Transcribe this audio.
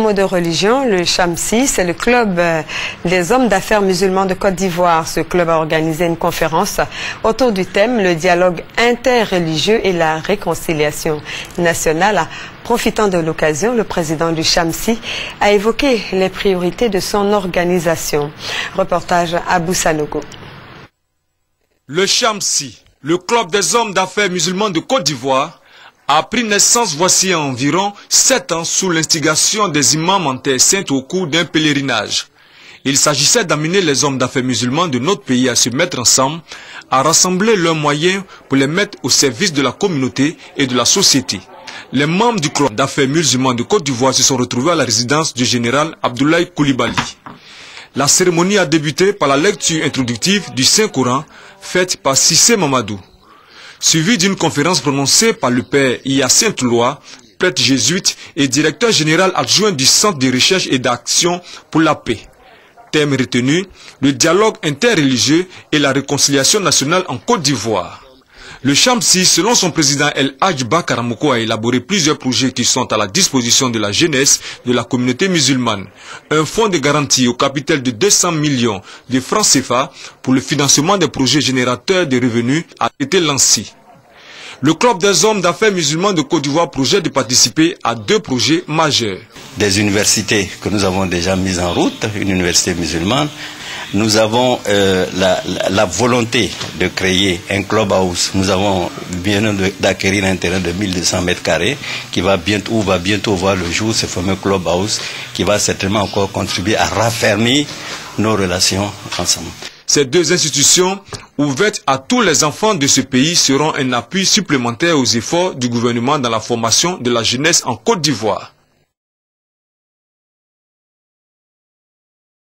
Mot de religion, le Chamsi, c'est le club des hommes d'affaires musulmans de Côte d'Ivoire. Ce club a organisé une conférence autour du thème le dialogue interreligieux et la réconciliation nationale. Profitant de l'occasion, le président du Chamsi a évoqué les priorités de son organisation. Reportage à Boussanogo. Le Chamsi, le club des hommes d'affaires musulmans de Côte d'Ivoire, a pris naissance voici environ 7 ans sous l'instigation des imams en terre sainte au cours d'un pèlerinage. Il s'agissait d'amener les hommes d'affaires musulmans de notre pays à se mettre ensemble, à rassembler leurs moyens pour les mettre au service de la communauté et de la société. Les membres du club d'affaires musulmans de Côte d'Ivoire se sont retrouvés à la résidence du général Abdoulaye Coulibaly. La cérémonie a débuté par la lecture introductive du Saint-Coran faite par Cissé Mamadou, suivi d'une conférence prononcée par le père Hyacinthe Loy, prêtre jésuite et directeur général adjoint du Centre de recherche et d'action pour la paix. Thème retenu, le dialogue interreligieux et la réconciliation nationale en Côte d'Ivoire. Le Chamsi, selon son président El Hadj Karamoko, a élaboré plusieurs projets qui sont à la disposition de la jeunesse de la communauté musulmane. Un fonds de garantie au capital de 200 millions de francs CFA pour le financement des projets générateurs de revenus a été lancé. Le club des hommes d'affaires musulmans de Côte d'Ivoire projette de participer à 2 projets majeurs. Des universités que nous avons déjà mises en route, une université musulmane. Nous avons la volonté de créer un clubhouse. Nous avons bien d'acquérir un terrain de 1200 mètres carrés qui va bientôt voir le jour, ce fameux clubhouse qui va certainement encore contribuer à raffermir nos relations ensemble. Ces 2 institutions, ouvertes à tous les enfants de ce pays, seront un appui supplémentaire aux efforts du gouvernement dans la formation de la jeunesse en Côte d'Ivoire.